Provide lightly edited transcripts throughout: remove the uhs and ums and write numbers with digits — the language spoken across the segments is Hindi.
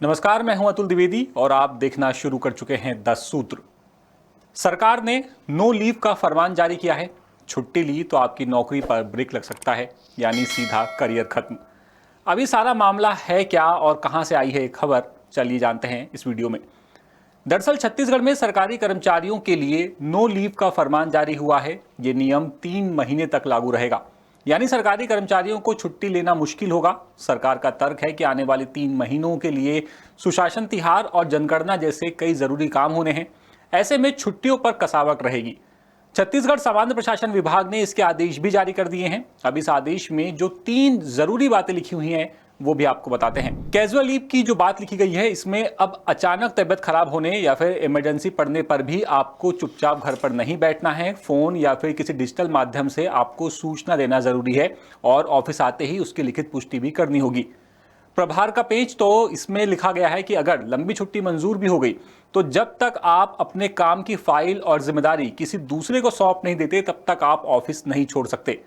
नमस्कार, मैं हूं अतुल द्विवेदी और आप देखना शुरू कर चुके हैं 10 सूत्र। सरकार ने नो लीव का फरमान जारी किया है। छुट्टी ली तो आपकी नौकरी पर ब्रेक लग सकता है, यानी सीधा करियर खत्म। अभी सारा मामला है क्या और कहां से आई है ये खबर, चलिए जानते हैं इस वीडियो में। दरअसल छत्तीसगढ़ में सरकारी कर्मचारियों के लिए नो लीव का फरमान जारी हुआ है। ये नियम 3 महीने तक लागू रहेगा, यानी सरकारी कर्मचारियों को छुट्टी लेना मुश्किल होगा। सरकार का तर्क है कि आने वाले 3 महीनों के लिए सुशासन तिहार और जनगणना जैसे कई जरूरी काम होने हैं। ऐसे में छुट्टियों पर कसावट रहेगी। छत्तीसगढ़ सामान्य प्रशासन विभाग ने इसके आदेश भी जारी कर दिए हैं। अब इस आदेश में जो 3 जरूरी बातें लिखी हुई हैं वो भी आपको बताते हैं। कैजुअल लीव की जो बात लिखी गई है, इसमें अब अचानक तबियत खराब होने या फिर इमरजेंसी पड़ने पर भी आपको चुपचाप घर पर नहीं बैठना है। फोन या फिर किसी डिजिटल माध्यम से आपको सूचना देना जरूरी है और ऑफिस आते ही उसकी लिखित पुष्टि भी करनी होगी। प्रभार का पेज तो इसमें लिखा गया है कि अगर लंबी छुट्टी मंजूर भी हो गई तो जब तक आप अपने काम की फाइल और जिम्मेदारी किसी दूसरे को सौंप नहीं देते तब तक आप ऑफिस नहीं छोड़ सकते।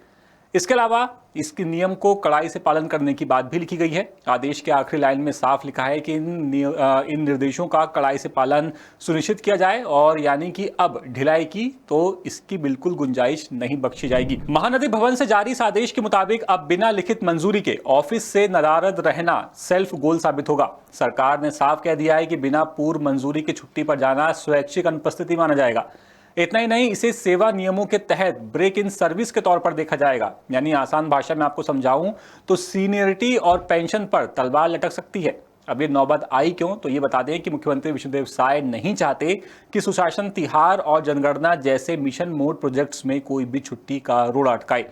इसके अलावा इसके नियम को कड़ाई से पालन करने की बात भी लिखी गई है। आदेश के आखिरी लाइन में साफ लिखा है कि इन निर्देशों का कड़ाई से पालन सुनिश्चित किया जाए और यानी कि अब ढिलाई की तो इसकी बिल्कुल गुंजाइश नहीं बख्शी जाएगी। महानदी भवन से जारी इस आदेश के मुताबिक अब बिना लिखित मंजूरी के ऑफिस से नदारद रहना सेल्फ गोल साबित होगा। सरकार ने साफ कह दिया है कि बिना पूर्व मंजूरी की छुट्टी पर जाना स्वैच्छिक अनुपस्थिति माना जाएगा। इतना ही नहीं, इसे सेवा नियमों के तहत ब्रेक इन सर्विस के तौर पर देखा जाएगा। यानी आसान भाषा में आपको समझाऊं तो सीनियरिटी और पेंशन पर तलवार लटक सकती है। अब ये नौबत आई क्यों, तो ये बता दें कि मुख्यमंत्री विष्णुदेव साय नहीं चाहते कि सुशासन तिहार और जनगणना जैसे मिशन मोड प्रोजेक्ट्स में कोई भी छुट्टी का रोड़ा अटकाए।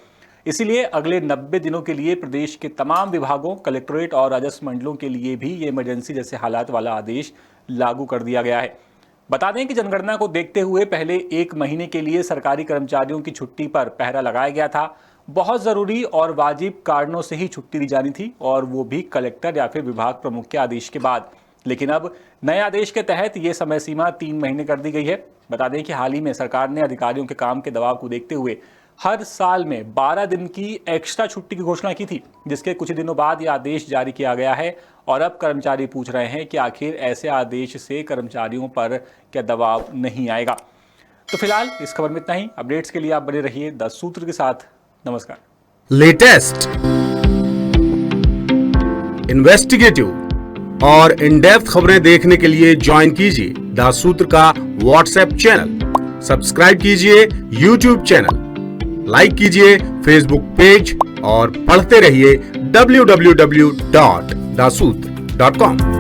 इसीलिए अगले 90 दिनों के लिए प्रदेश के तमाम विभागों, कलेक्टोरेट और राजस्व मंडलों के लिए भी ये इमरजेंसी जैसे हालात वाला आदेश लागू कर दिया गया है। बता दें कि जनगणना को देखते हुए पहले 1 महीने के लिए सरकारी कर्मचारियों की छुट्टी पर पहरा लगाया गया था। बहुत जरूरी और वाजिब कारणों से ही छुट्टी दी जानी थी और वो भी कलेक्टर या फिर विभाग प्रमुख के आदेश के बाद। लेकिन अब नए आदेश के तहत ये समय सीमा 3 महीने कर दी गई है। बता दें कि हाल ही में सरकार ने अधिकारियों के काम के दबाव को देखते हुए हर साल में 12 दिन की एक्स्ट्रा छुट्टी की घोषणा की थी, जिसके कुछ दिनों बाद ये आदेश जारी किया गया है। और अब कर्मचारी पूछ रहे हैं कि आखिर ऐसे आदेश से कर्मचारियों पर क्या दबाव नहीं आएगा। तो फिलहाल इस खबर में इतना ही। अपडेट्स के लिए आप बने रहिए 10 सूत्र के साथ। नमस्कार। लेटेस्ट, इन्वेस्टिगेटिव और इन डेप्थ खबरें देखने के लिए ज्वाइन कीजिए 10 सूत्र का व्हाट्सएप चैनल, सब्सक्राइब कीजिए यूट्यूब चैनल, लाइक कीजिए फेसबुक पेज और पढ़ते रहिए www.dasootra.com।